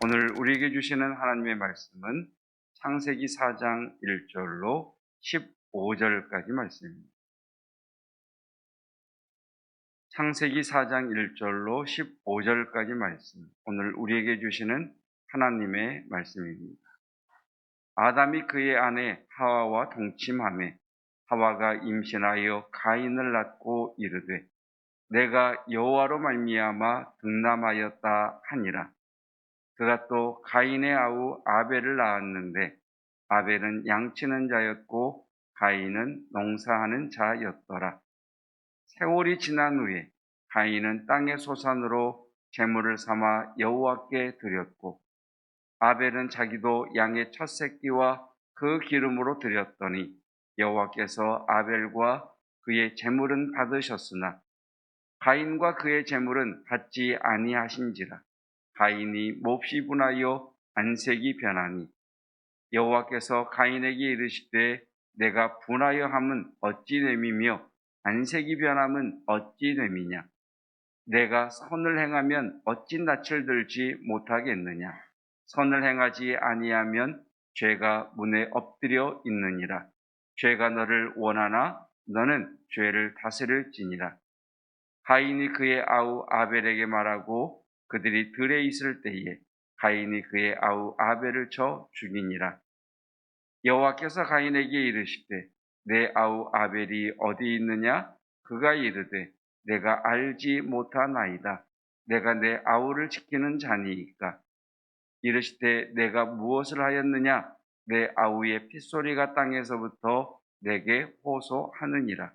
오늘 우리에게 주시는 하나님의 말씀은 창세기 4장 1절로 15절까지 말씀입니다. 창세기 4장 1절로 15절까지 말씀, 오늘 우리에게 주시는 하나님의 말씀입니다. 아담이 그의 아내 하와와 동침하매 하와가 임신하여 가인을 낳고 이르되 내가 여호와로 말미암아 등남하였다 하니라. 그가 또 가인의 아우 아벨을 낳았는데 아벨은 양치는 자였고 가인은 농사하는 자였더라. 세월이 지난 후에 가인은 땅의 소산으로 제물을 삼아 여호와께 드렸고 아벨은 자기도 양의 첫 새끼와 그 기름으로 드렸더니 여호와께서 아벨과 그의 제물은 받으셨으나 가인과 그의 제물은 받지 아니하신지라. 가인이 몹시 분하여 안색이 변하니 여호와께서 가인에게 이르시되 내가 분하여 함은 어찌 됨이며 안색이 변함은 어찌 됨이냐. 내가 선을 행하면 어찌 낯을 들지 못하겠느냐. 선을 행하지 아니하면 죄가 문에 엎드려 있느니라. 죄가 너를 원하나 너는 죄를 다스릴지니라. 가인이 그의 아우 아벨에게 말하고 그들이 들에 있을 때에 가인이 그의 아우 아벨을 쳐 죽이니라. 여호와께서 가인에게 이르시되 내 아우 아벨이 어디 있느냐? 그가 이르되 내가 알지 못하나이다. 내가 내 아우를 지키는 자니이까. 이르시되 내가 무엇을 하였느냐? 내 아우의 핏소리가 땅에서부터 내게 호소하느니라.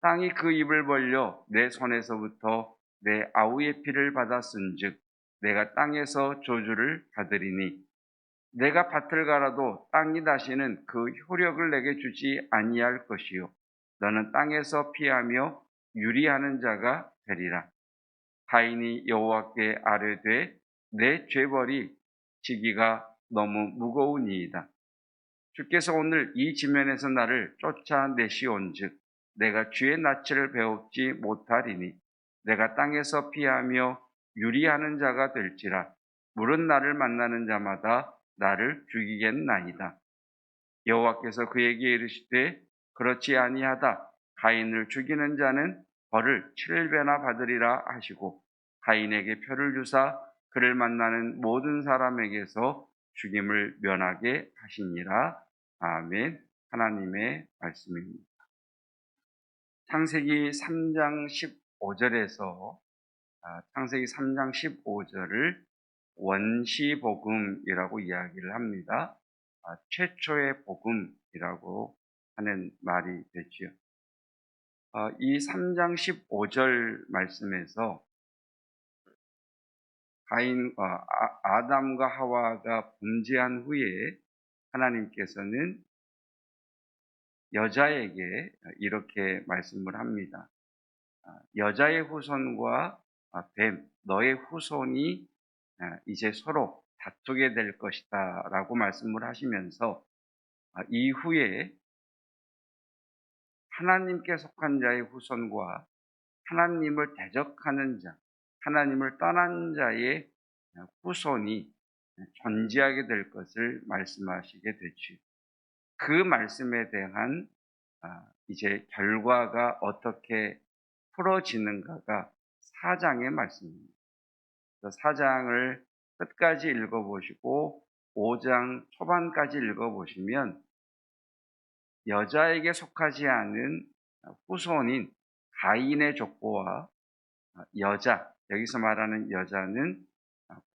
땅이 그 입을 벌려 내 손에서부터 내 아우의 피를 받았은즉 내가 땅에서 저주를 받으리니 내가 밭을 갈아도 땅이 다시는 그 효력을 내게 주지 아니할 것이요 너는 땅에서 피하며 유리하는 자가 되리라. 가인이 여호와께 아뢰되 내 죄벌이 지기가 너무 무거우니이다. 주께서 오늘 이 지면에서 나를 쫓아내시온즉 내가 주의 낯을 배웁지 못하리니 내가 땅에서 피하며 유리하는 자가 될지라. 물은 나를 만나는 자마다 나를 죽이겠나이다. 여호와께서 그에게 이르시되 그렇지 아니하다. 가인을 죽이는 자는 벌을 7배나 받으리라 하시고 가인에게 표를 주사 그를 만나는 모든 사람에게서 죽임을 면하게 하시니라. 아멘. 하나님의 말씀입니다. 창세기 3장 15절에서 창세기 3장 15절을 원시복음이라고 이야기를 합니다. 최초의 복음이라고 하는 말이 되지요. 이 3장 15절 말씀에서 아담과 하와가 범죄한 후에 하나님께서는 여자에게 이렇게 말씀을 합니다. 여자의 후손과 뱀, 너의 후손이 이제 서로 다투게 될 것이다 라고 말씀을 하시면서 이후에 하나님께 속한 자의 후손과 하나님을 대적하는 자, 하나님을 떠난 자의 후손이 존재하게 될 것을 말씀하시게 되죠. 그 말씀에 대한 이제 결과가 어떻게 풀어지는가가 4장의 말씀입니다. 4장을 끝까지 읽어보시고 5장 초반까지 읽어보시면 여자에게 속하지 않은 후손인 가인의 족보와 여기서 말하는 여자는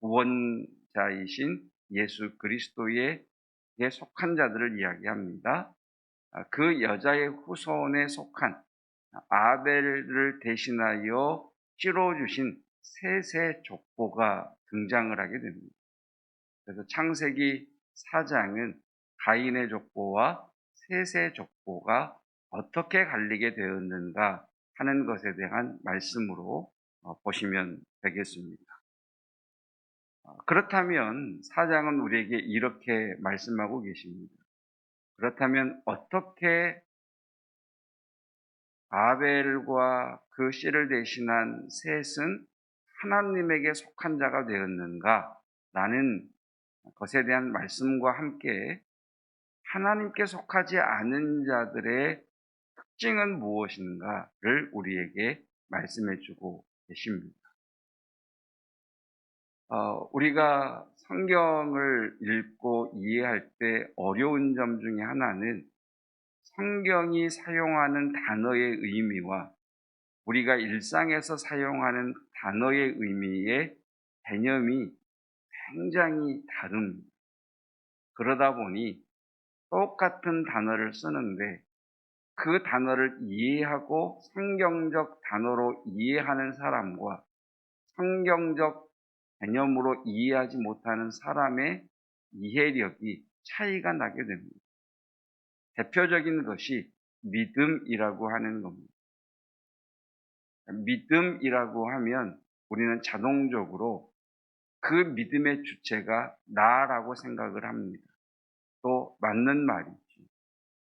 구원자이신 예수 그리스도에 속한 자들을 이야기합니다. 그 여자의 후손에 속한 아벨을 대신하여 찌러주신 셋의 족보가 등장을 하게 됩니다. 그래서 창세기 4장은 가인의 족보와 셋의 족보가 어떻게 갈리게 되었는가 하는 것에 대한 말씀으로 보시면 되겠습니다. 그렇다면 4장은 우리에게 이렇게 말씀하고 계십니다. 그렇다면 어떻게 아벨과 그 씨를 대신한 셋은 하나님에게 속한 자가 되었는가 라는 것에 대한 말씀과 함께 하나님께 속하지 않은 자들의 특징은 무엇인가를 우리에게 말씀해 주고 계십니다. 우리가 성경을 읽고 이해할 때 어려운 점 중에 하나는 성경이 사용하는 단어의 의미와 우리가 일상에서 사용하는 단어의 의미의 개념이 굉장히 다릅니다. 그러다 보니 똑같은 단어를 쓰는데 그 단어를 이해하고 성경적 단어로 이해하는 사람과 성경적 개념으로 이해하지 못하는 사람의 이해력이 차이가 나게 됩니다. 대표적인 것이 믿음이라고 하는 겁니다. 믿음이라고 하면 우리는 자동적으로 그 믿음의 주체가 나라고 생각을 합니다. 또 맞는 말이지.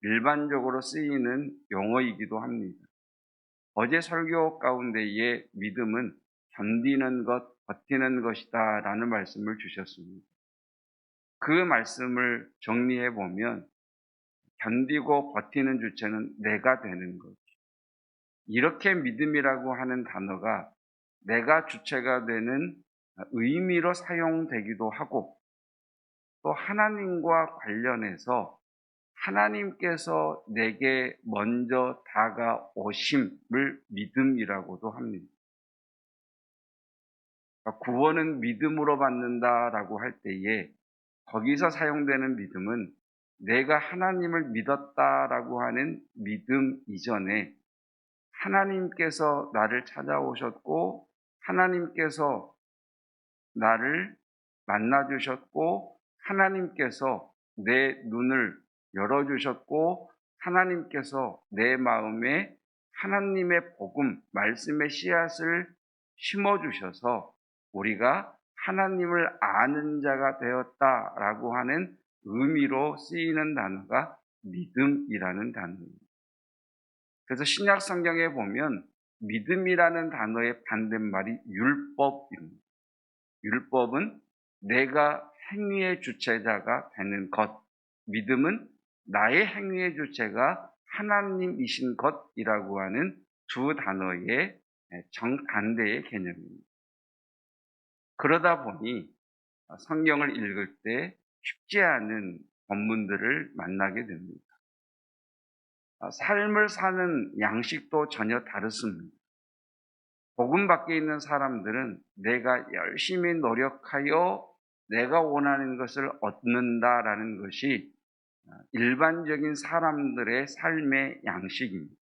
일반적으로 쓰이는 용어이기도 합니다. 어제 설교 가운데에 믿음은 견디는 것, 버티는 것이다 라는 말씀을 주셨습니다. 그 말씀을 정리해 보면 견디고 버티는 주체는 내가 되는 거죠. 이렇게 믿음이라고 하는 단어가 내가 주체가 되는 의미로 사용되기도 하고 또 하나님과 관련해서 하나님께서 내게 먼저 다가오심을 믿음이라고도 합니다. 구원은 믿음으로 받는다라고 할 때에 거기서 사용되는 믿음은 내가 하나님을 믿었다라고 하는 믿음 이전에 하나님께서 나를 찾아오셨고 하나님께서 나를 만나주셨고 하나님께서 내 눈을 열어주셨고 하나님께서 내 마음에 하나님의 복음, 말씀의 씨앗을 심어주셔서 우리가 하나님을 아는 자가 되었다라고 하는 의미로 쓰이는 단어가 믿음이라는 단어입니다. 그래서 신약 성경에 보면 믿음이라는 단어의 반대말이 율법입니다. 율법은 내가 행위의 주체자가 되는 것, 믿음은 나의 행위의 주체가 하나님이신 것이라고 하는 두 단어의 정반대의 개념입니다. 그러다 보니 성경을 읽을 때 쉽지 않은 본문들을 만나게 됩니다. 삶을 사는 양식도 전혀 다르습니다. 복음 밖에 있는 사람들은 내가 열심히 노력하여 내가 원하는 것을 얻는다라는 것이 일반적인 사람들의 삶의 양식입니다.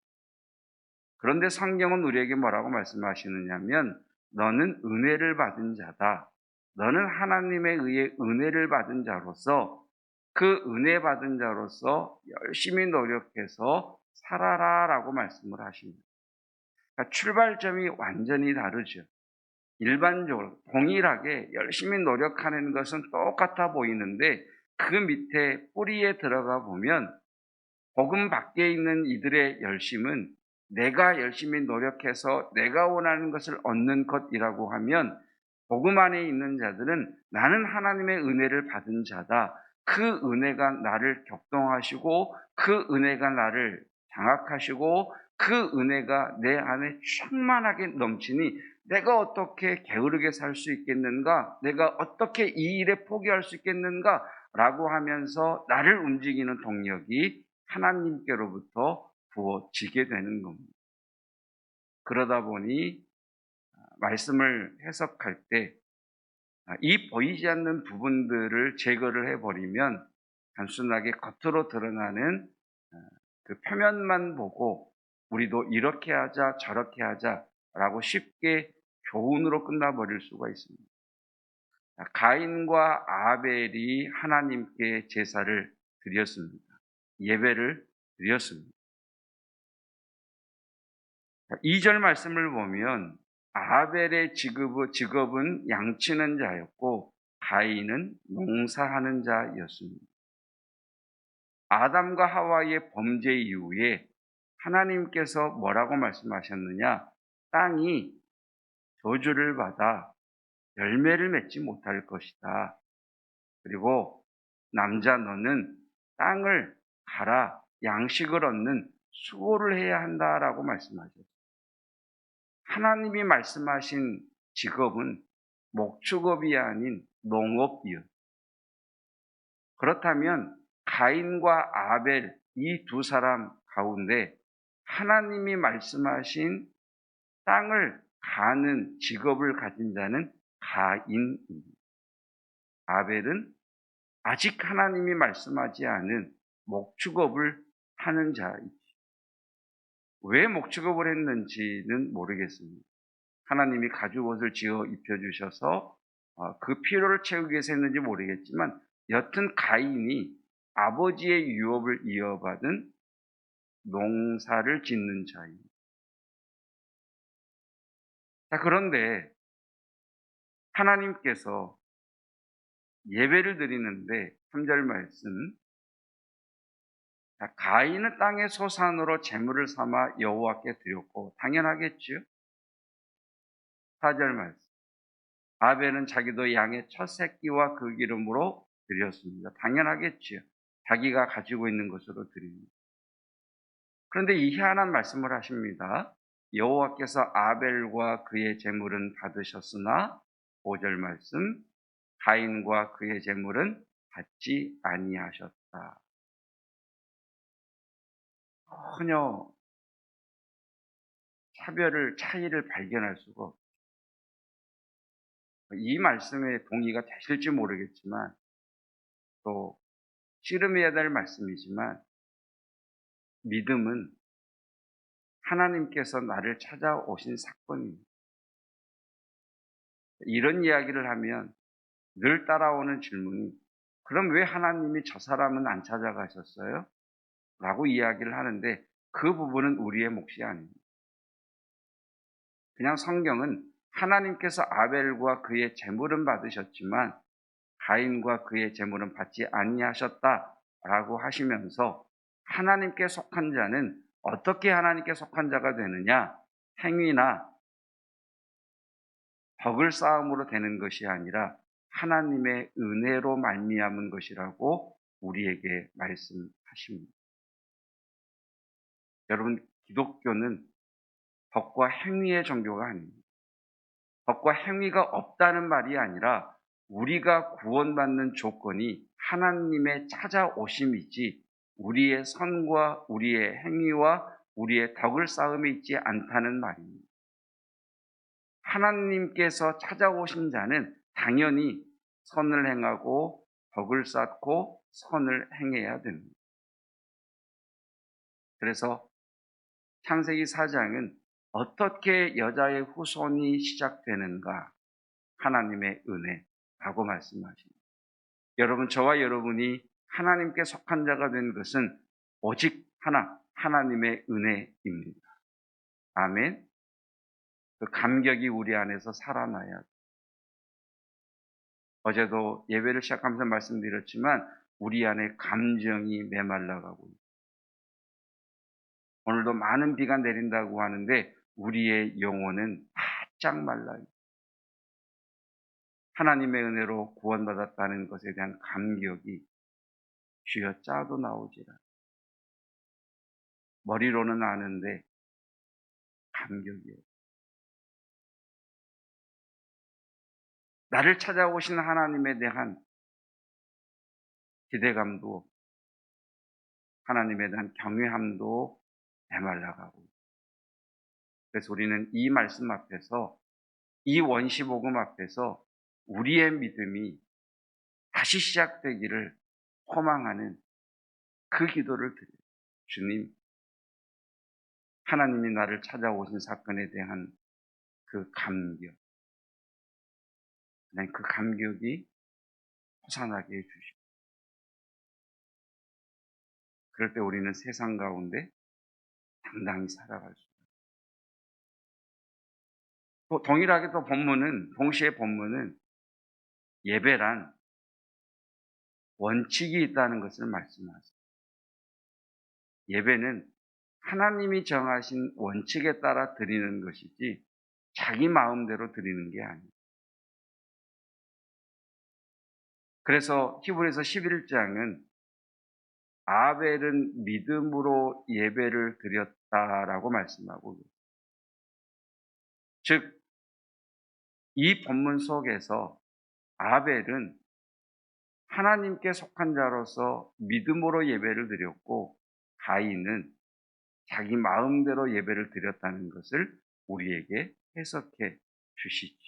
그런데 성경은 우리에게 뭐라고 말씀하시느냐면 너는 은혜를 받은 자다. 너는 하나님에 의해 은혜를 받은 자로서 그 은혜 받은 자로서 열심히 노력해서 살아라라고 말씀을 하십니다. 그러니까 출발점이 완전히 다르죠. 일반적으로 동일하게 열심히 노력하는 것은 똑같아 보이는데 그 밑에 뿌리에 들어가 보면 복음 밖에 있는 이들의 열심은 내가 열심히 노력해서 내가 원하는 것을 얻는 것이라고 하면 복음 안에 있는 자들은 나는 하나님의 은혜를 받은 자다. 그 은혜가 나를 격동하시고 그 은혜가 나를 장악하시고 그 은혜가 내 안에 충만하게 넘치니 내가 어떻게 게으르게 살 수 있겠는가? 내가 어떻게 이 일에 포기할 수 있겠는가? 라고 하면서 나를 움직이는 동력이 하나님께로부터 부어지게 되는 겁니다. 그러다 보니 말씀을 해석할 때 이 보이지 않는 부분들을 제거를 해버리면 단순하게 겉으로 드러나는 그 표면만 보고 우리도 이렇게 하자 저렇게 하자라고 쉽게 교훈으로 끝나버릴 수가 있습니다. 가인과 아벨이 하나님께 제사를 드렸습니다. 예배를 드렸습니다. 2절 말씀을 보면 아벨의 직업은 양치는 자였고 가인은 농사하는 자였습니다. 아담과 하와의 범죄 이후에 하나님께서 뭐라고 말씀하셨느냐? 땅이 저주를 받아 열매를 맺지 못할 것이다. 그리고 남자 너는 땅을 갈아 양식을 얻는 수고를 해야 한다라고 말씀하셨어요. 하나님이 말씀하신 직업은 목축업이 아닌 농업이요. 그렇다면 가인과 아벨 이 두 사람 가운데 하나님이 말씀하신 땅을 가는 직업을 가진 자는 가인입니다. 아벨은 아직 하나님이 말씀하지 않은 목축업을 하는 자이지. 왜 목축업을 했는지는 모르겠습니다. 하나님이 가죽옷을 지어 입혀주셔서 그 필요를 채우기 위해서 했는지 모르겠지만 여튼 가인이 아버지의 유업을 이어받은 농사를 짓는 자입니다. 자, 그런데 하나님께서 예배를 드리는데 3절 말씀, 자, 가인은 땅의 소산으로 제물을 삼아 여호와께 드렸고 당연하겠지요. 4절 말씀, 아벨은 자기도 양의 첫 새끼와 그 기름으로 드렸습니다. 당연하겠지요. 자기가 가지고 있는 것으로 드립니다. 그런데 이 희한한 말씀을 하십니다. 여호와께서 아벨과 그의 제물은 받으셨으나 5절 말씀, 가인과 그의 제물은 받지 아니하셨다. 전혀 차이를 발견할 수가 없어요. 이 말씀에 동의가 되실지 모르겠지만 또 씨름해야 될 말씀이지만 믿음은 하나님께서 나를 찾아오신 사건입니다. 이런 이야기를 하면 늘 따라오는 질문이 그럼 왜 하나님이 저 사람은 안 찾아가셨어요? 라고 이야기를 하는데 그 부분은 우리의 몫이 아닙니다. 그냥 성경은 하나님께서 아벨과 그의 제물은 받으셨지만 가인과 그의 제물은 받지 아니하셨다라고 하시면서 하나님께 속한 자는 어떻게 하나님께 속한 자가 되느냐? 행위나 덕을 쌓음으로 되는 것이 아니라 하나님의 은혜로 말미암은 것이라고 우리에게 말씀하십니다. 여러분, 기독교는 덕과 행위의 종교가 아닙니다. 덕과 행위가 없다는 말이 아니라 우리가 구원받는 조건이 하나님의 찾아오심이지 우리의 선과 우리의 행위와 우리의 덕을 쌓음에 있지 않다는 말입니다. 하나님께서 찾아오신 자는 당연히 선을 행하고 덕을 쌓고 선을 행해야 됩니다. 그래서 창세기 4장은 어떻게 여자의 후손이 시작되는가? 하나님의 은혜라고 말씀하십니다. 여러분, 저와 여러분이 하나님께 속한 자가 된 것은 오직 하나, 하나님의 은혜입니다. 아멘. 그 감격이 우리 안에서 살아나야 돼요. 어제도 예배를 시작하면서 말씀드렸지만 우리 안에 감정이 메말라가고 있어요. 오늘도 많은 비가 내린다고 하는데 우리의 영혼은 바짝 말라요. 하나님의 은혜로 구원받았다는 것에 대한 감격이 쥐어 짜도 나오지라. 머리로는 아는데 감격이에요. 나를 찾아오신 하나님에 대한 기대감도 하나님에 대한 경외함도 메말라가고 그래서 우리는 이 말씀 앞에서 이 원시복음 앞에서 우리의 믿음이 다시 시작되기를 소망하는 그 기도를 드려요. 주님, 하나님이 나를 찾아오신 사건에 대한 그 감격, 그 감격이 호산하게 해주시고 그럴 때 우리는 세상 가운데 당당히 살아갈 수 있어요. 또 동일하게 또 동시에 본문은 예배란 원칙이 있다는 것을 말씀하세요. 예배는 하나님이 정하신 원칙에 따라 드리는 것이지 자기 마음대로 드리는 게 아니에요. 그래서 히브리서 11장은 아벨은 믿음으로 예배를 드렸다라고 말씀하고 있습니다. 즉, 이 본문 속에서 아벨은 하나님께 속한 자로서 믿음으로 예배를 드렸고, 가인은 자기 마음대로 예배를 드렸다는 것을 우리에게 해석해 주시지.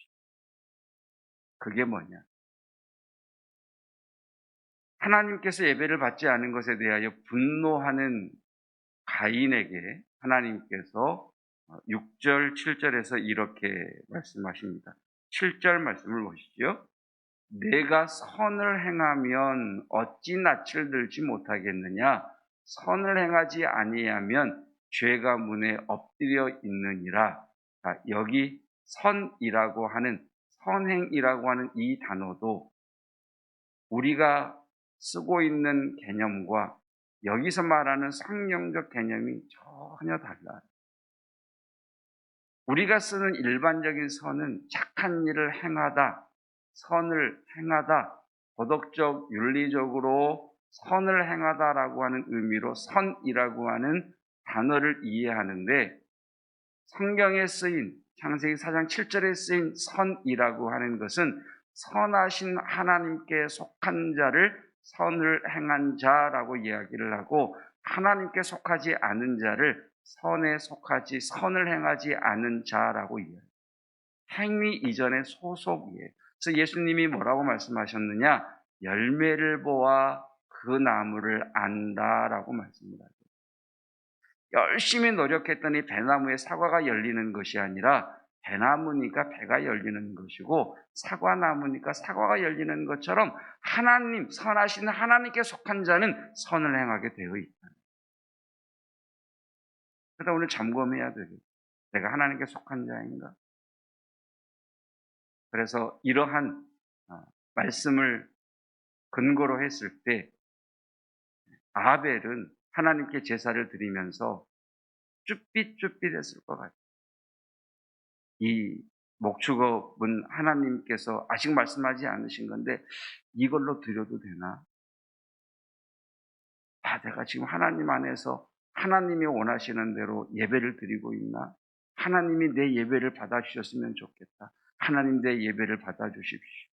그게 뭐냐? 하나님께서 예배를 받지 않은 것에 대하여 분노하는 가인에게 하나님께서 6절, 7절에서 이렇게 말씀하십니다. 7절 말씀을 보시죠. 내가 선을 행하면 어찌 낯을 들지 못하겠느냐? 선을 행하지 아니하면 죄가 문에 엎드려 있느니라. 여기 선이라고 하는, 선행이라고 하는 이 단어도 우리가 쓰고 있는 개념과 여기서 말하는 성경적 개념이 전혀 달라요. 우리가 쓰는 일반적인 선은 착한 일을 행하다, 선을 행하다, 도덕적, 윤리적으로 선을 행하다라고 하는 의미로 선이라고 하는 단어를 이해하는데, 성경에 쓰인 창세기 4장 7절에 쓰인 선이라고 하는 것은 선하신 하나님께 속한 자를 선을 행한 자라고 이야기를 하고, 하나님께 속하지 않은 자를 선을 행하지 않은 자라고 이야기해요. 행위 이전의 소속이에요. 그래서 예수님이 뭐라고 말씀하셨느냐? 열매를 보아 그 나무를 안다라고 말씀을 하죠. 열심히 노력했더니 배나무에 사과가 열리는 것이 아니라, 배나무니까 배가 열리는 것이고 사과나무니까 사과가 열리는 것처럼 하나님, 선하신 하나님께 속한 자는 선을 행하게 되어 있다. 그러다 오늘 점검해야 되겠죠. 내가 하나님께 속한 자인가? 그래서 이러한 말씀을 근거로 했을 때 아벨은 하나님께 제사를 드리면서 쭈삣쭈삣했을 것 같아요. 이 목축업은 하나님께서 아직 말씀하지 않으신 건데 이걸로 드려도 되나? 내가 지금 하나님 안에서 하나님이 원하시는 대로 예배를 드리고 있나? 하나님이 내 예배를 받아주셨으면 좋겠다. 하나님 내 예배를 받아주십시오.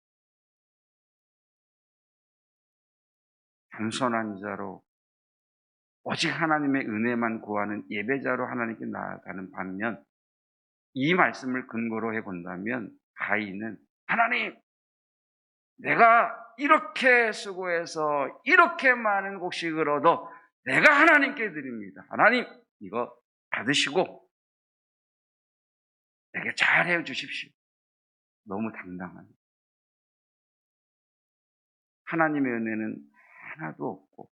겸손한 자로 오직 하나님의 은혜만 구하는 예배자로 하나님께 나아가는 반면, 이 말씀을 근거로 해본다면 가인은 하나님, 내가 이렇게 수고해서 이렇게 많은 곡식을 얻어 내가 하나님께 드립니다. 하나님, 이거 받으시고 내게 잘해 주십시오. 너무 당당합니다. 하나님의 은혜는 하나도 없고,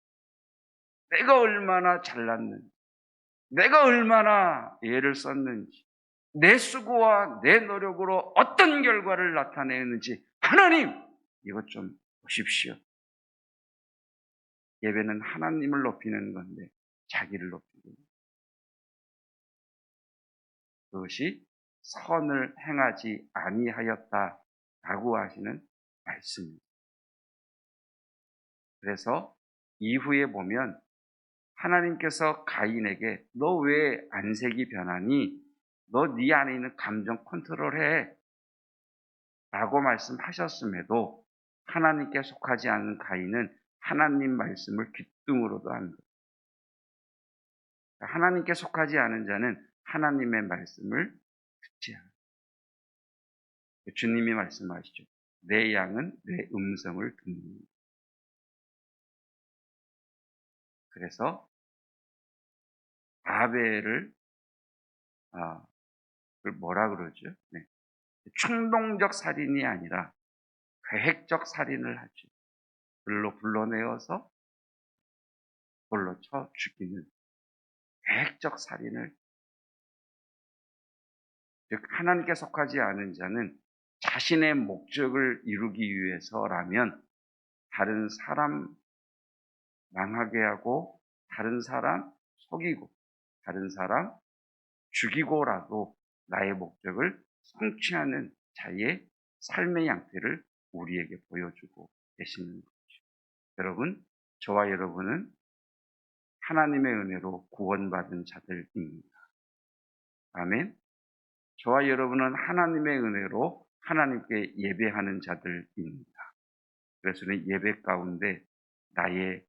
내가 얼마나 잘났는지, 내가 얼마나 애를 썼는지, 내 수고와 내 노력으로 어떤 결과를 나타내는지 하나님, 이것 좀 보십시오. 예배는 하나님을 높이는 건데 자기를 높이고, 그것이 선을 행하지 아니하였다라고 하시는 말씀입니다. 그래서 이후에 보면 하나님께서 가인에게 너 왜 안색이 변하니? 너 네 안에 있는 감정 컨트롤해 라고 말씀하셨음에도 하나님께 속하지 않은 가인은 하나님 말씀을 귓등으로도 한 거예요. 하나님께 속하지 않은 자는 하나님의 말씀을 듣지 않아요. 주님이 말씀하시죠. 내 양은 내 음성을 듣는다. 그래서 아벨을 그걸 뭐라 그러죠? 네. 충동적 살인이 아니라 계획적 살인을 하죠. 불로 불러내어서 돌로 쳐 죽이는 계획적 살인을. 즉 하나님께 속하지 않은 자는 자신의 목적을 이루기 위해서라면 다른 사람 망하게 하고, 다른 사람 속이고, 다른 사람 죽이고라도 나의 목적을 성취하는 자의 삶의 양태를 우리에게 보여주고 계시는 거죠. 여러분, 저와 여러분은 하나님의 은혜로 구원받은 자들입니다. 아멘. 저와 여러분은 하나님의 은혜로 하나님께 예배하는 자들입니다. 그래서는 예배 가운데 나의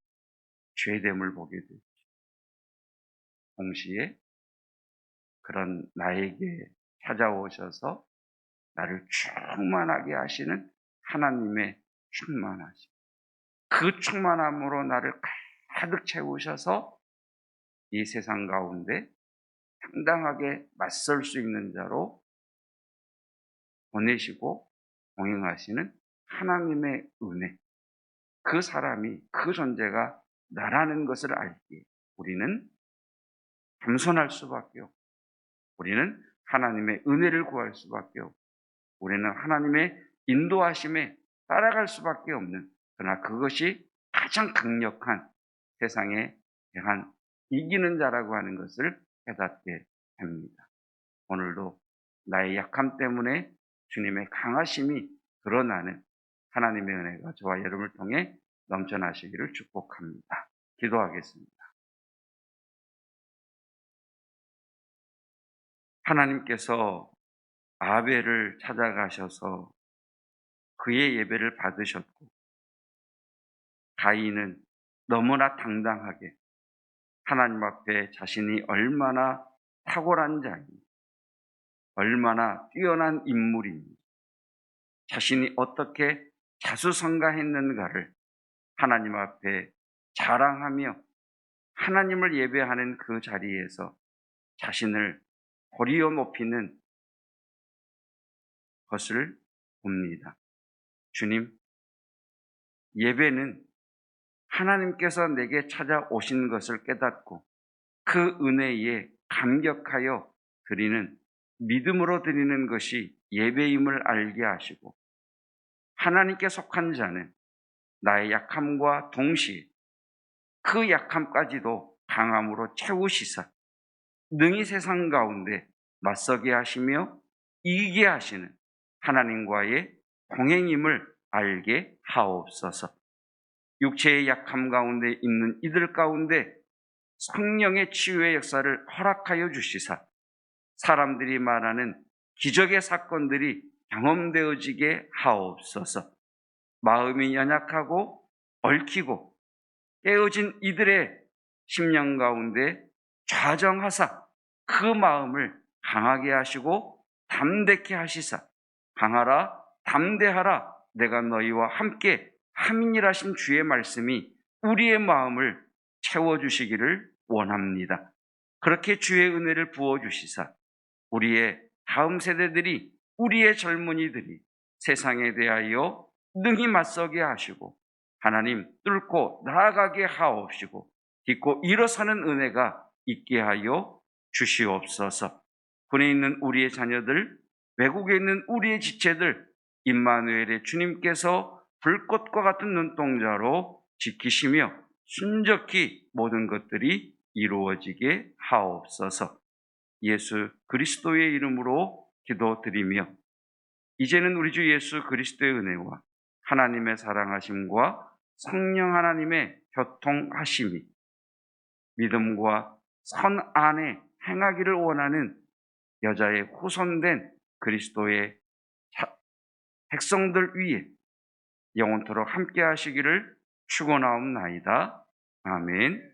죄됨을 보게 되죠. 동시에 그런 나에게 찾아오셔서 나를 충만하게 하시는 하나님의 충만하심. 그 충만함으로 나를 가득 채우셔서 이 세상 가운데 당당하게 맞설 수 있는 자로 보내시고 동행하시는 하나님의 은혜. 그 사람이, 그 존재가 나라는 것을 알기에 우리는 겸손할 수밖에 없고, 우리는 하나님의 은혜를 구할 수밖에 없고, 우리는 하나님의 인도하심에 따라갈 수밖에 없는, 그러나 그것이 가장 강력한 세상에 대한 이기는 자라고 하는 것을 깨닫게 됩니다. 오늘도 나의 약함 때문에 주님의 강하심이 드러나는 하나님의 은혜가 저와 여러분을 통해 넘쳐나시기를 축복합니다. 기도하겠습니다. 하나님께서 아벨을 찾아가셔서 그의 예배를 받으셨고, 가인은 너무나 당당하게 하나님 앞에 자신이 얼마나 탁월한 자인지, 얼마나 뛰어난 인물인지, 자신이 어떻게 자수성가했는가를 하나님 앞에 자랑하며 하나님을 예배하는 그 자리에서 자신을 도리어 높이는 것을 봅니다. 주님, 예배는 하나님께서 내게 찾아오신 것을 깨닫고 그 은혜에 감격하여 드리는, 믿음으로 드리는 것이 예배임을 알게 하시고, 하나님께 속한 자는 나의 약함과 동시에 그 약함까지도 강함으로 채우시사 능히 세상 가운데 맞서게 하시며 이기게 하시는 하나님과의 동행임을 알게 하옵소서. 육체의 약함 가운데 있는 이들 가운데 성령의 치유의 역사를 허락하여 주시사 사람들이 말하는 기적의 사건들이 경험되어지게 하옵소서. 마음이 연약하고 얽히고 깨어진 이들의 심령 가운데 좌정하사 그 마음을 강하게 하시고 담대케 하시사, 강하라 담대하라 내가 너희와 함께 함이니라 하신 주의 말씀이 우리의 마음을 채워주시기를 원합니다. 그렇게 주의 은혜를 부어주시사 우리의 다음 세대들이, 우리의 젊은이들이 세상에 대하여 능히 맞서게 하시고 하나님 뚫고 나아가게 하옵시고 딛고 일어서는 은혜가 있게 하여 주시옵소서. 군에 있는 우리의 자녀들, 외국에 있는 우리의 지체들, 임마누엘의 주님께서 불꽃과 같은 눈동자로 지키시며 순적히 모든 것들이 이루어지게 하옵소서. 예수 그리스도의 이름으로 기도드리며 이제는 우리 주 예수 그리스도의 은혜와 하나님의 사랑하심과 성령 하나님의 교통하심이 믿음과 선 안에 행하기를 원하는 여자의 후손된 그리스도의 백성들 위에 영원토록 함께 하시기를 축원하옵나이다. 아멘.